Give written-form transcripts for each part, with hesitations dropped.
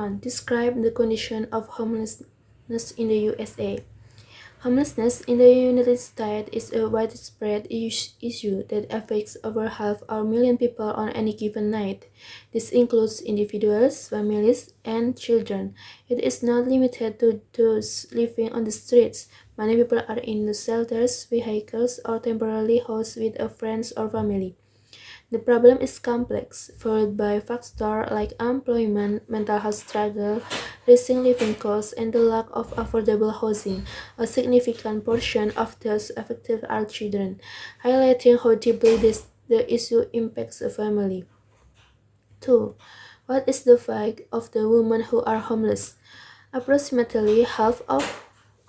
1. Describe the condition of homelessness in the USA. Homelessness in the United States is a widespread issue that affects over half a million people on any given night. This includes individuals, families, and children. It is not limited to those living on the streets. Many people are in shelters, vehicles, or temporarily housed with a friends or family. The problem is complex, fueled by factors like unemployment, mental health struggle, rising living costs, and the lack of affordable housing. A significant portion of those affected are children, highlighting how deeply the issue impacts a family. 2. What is the fate of the women who are homeless? Approximately half of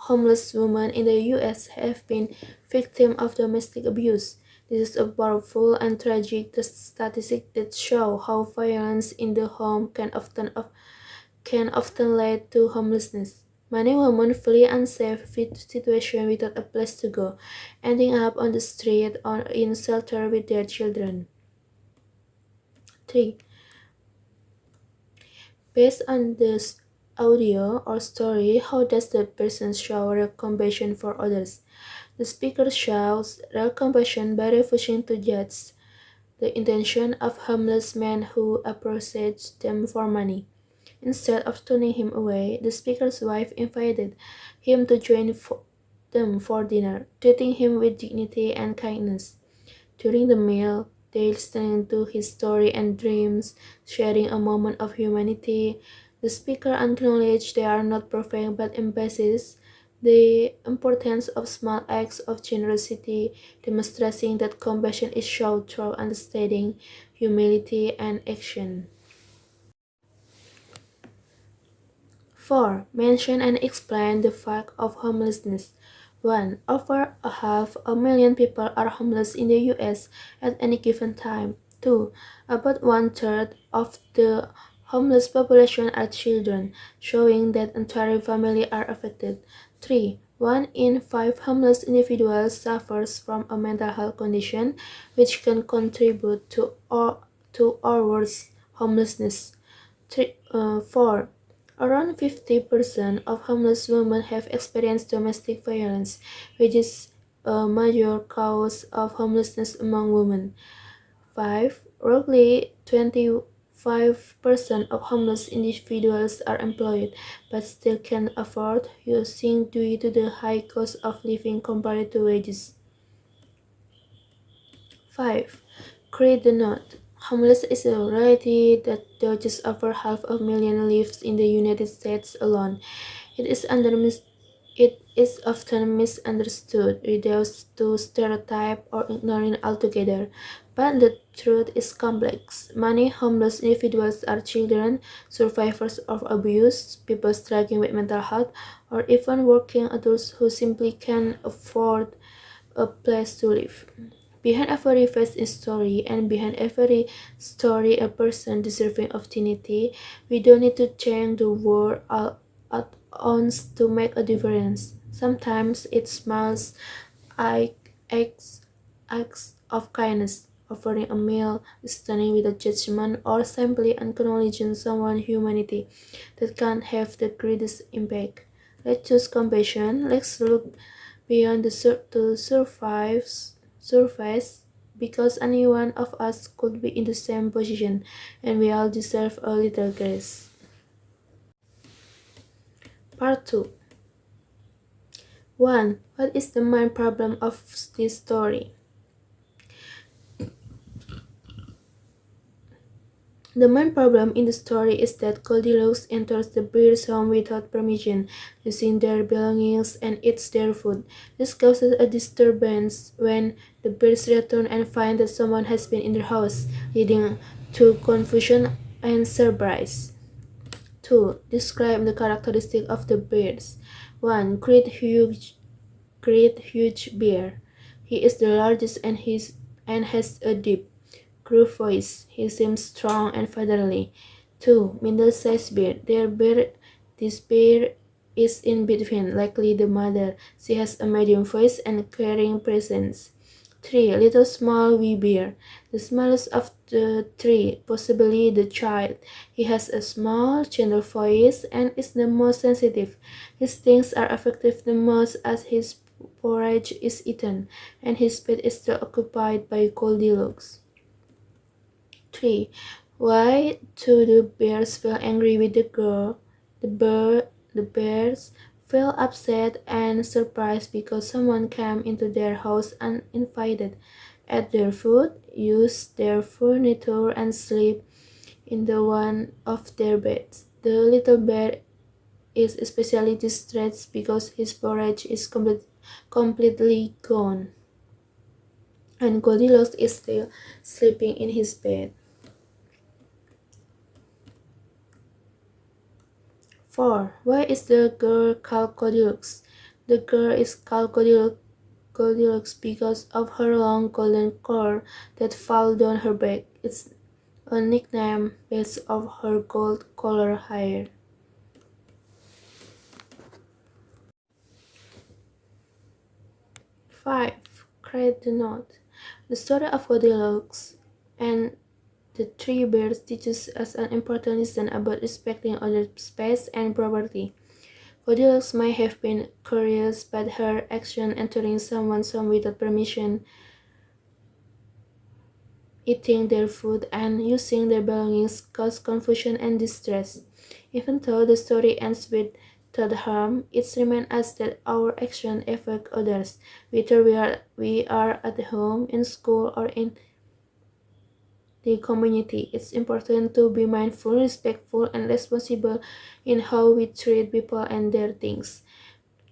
homeless women in the US have been victims of domestic abuse. This is a powerful and tragic statistic that shows how violence in the home can often lead to homelessness. Many women flee unsafe situations without a place to go, ending up on the street or in shelter with their children. 3. Based on this audio or story, how does the person show real compassion for others? The speaker shows real compassion by refusing to judge the intention of homeless men who approached them for money. Instead of turning him away, the speaker's wife invited him to join them for dinner, treating him with dignity and kindness. During the meal, they listened to his story and dreams, sharing a moment of humanity. The speaker acknowledged they are not perfect but emphasized the importance of small acts of generosity, demonstrating that compassion is shown through understanding, humility, and action. 4. Mention and explain the fact of homelessness. 1. Over a half a million people are homeless in the US at any given time. 2. About one-third of the homeless population are children, showing that entire families are affected. 3. 1 in 5 homeless individuals suffers from a mental health condition, which can contribute to or worse homelessness. 4. Around 50% of homeless women have experienced domestic violence, which is a major cause of homelessness among women. 5. Roughly 25% of homeless individuals are employed, but still can't afford housing due to the high cost of living compared to wages. 5. Create the note. Homeless is a reality that touches over half a million lives in the United States alone. It is often misunderstood, reduced to stereotype, or ignored altogether. But the truth is complex. Many homeless individuals are children, survivors of abuse, people struggling with mental health, or even working adults who simply can't afford a place to live. Behind every face is story, and behind every story a person deserving of dignity. We don't need to change the world all at once to make a difference. Sometimes it smiles, acts, acts of kindness, offering a meal, standing without judgment, or simply acknowledging someone's humanity that can have the greatest impact. Let's choose compassion. Let's look beyond the surface because any one of us could be in the same position and we all deserve a little grace. Part 2. 1. What is the main problem of this story? The main problem in the story is that Goldilocks enters the bear's home without permission, using their belongings and eats their food. This causes a disturbance when the bears return and find that someone has been in their house, leading to confusion and surprise. 2. Describe the characteristics of the bears. 1. Great huge bear. He is the largest and has a deep groove voice. He seems strong and fatherly. 2. Middle-sized bear. This bear is in between, likely the mother. She has a medium voice and caring presence. 3. Little small wee bear. The smallest of the three, possibly the child. He has a small, gentle voice and is the most sensitive. His stings are effective the most as his porridge is eaten, and his bed is still occupied by Goldilocks. 3. Why do the bears feel angry with the girl? The bears feel upset and surprised because someone came into their house uninvited, ate their food, used their furniture, and sleep in the one of their beds. The little bear is especially distressed because his porridge is completely gone, and Goldilocks is still sleeping in his bed. 4. Why is the girl called Goldilocks? The girl is called Goldilocks because of her long golden curl that fall down her back. It's a nickname based on her gold-colored hair. 5. Create the Knot. The story of Goldilocks and the three bears teaches us an important lesson about respecting other space and property. Goldilocks may have been curious, but her action entering someone's home without permission, eating their food, and using their belongings caused confusion and distress. Even though the story ends without harm, it reminds us that our actions affect others, whether we are at home, in school, or in the community. It's important to be mindful, respectful, and responsible in how we treat people and their things.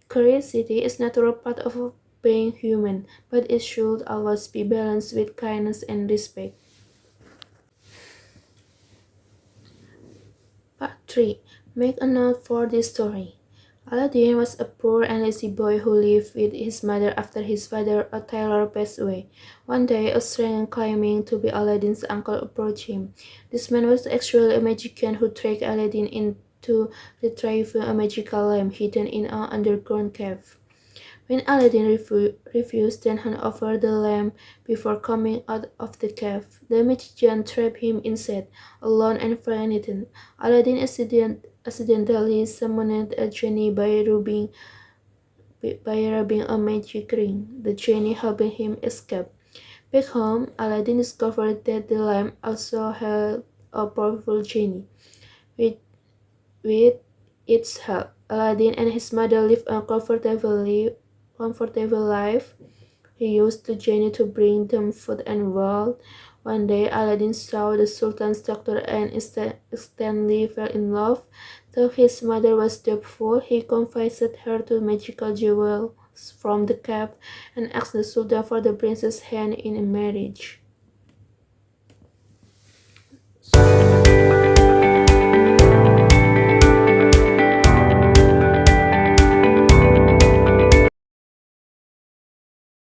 Curiosity is a natural part of being human, but it should always be balanced with kindness and respect. Part 3. Make a note for this story. Aladdin was a poor and lazy boy who lived with his mother after his father, a tailor, passed away. One day, a stranger claiming to be Aladdin's uncle approached him. This man was actually a magician who tricked Aladdin into retrieving a magical lamp hidden in an underground cave. When Aladdin refused to hand over the lamp before coming out of the cave, the magician trapped him inside, alone and frightened. Aladdin accidentally summoned a genie by rubbing a magic ring, the genie helping him escape. Back home, Aladdin discovered that the lamp also held a powerful genie. With, with its help, Aladdin and his mother lived a comfortable life. He used the genie to bring them food and wealth. One day, Aladdin saw the Sultan's daughter and instantly fell in love. Though his mother was doubtful, he confided her to magical jewels from the cave and asked the Sultan for the princess's hand in marriage.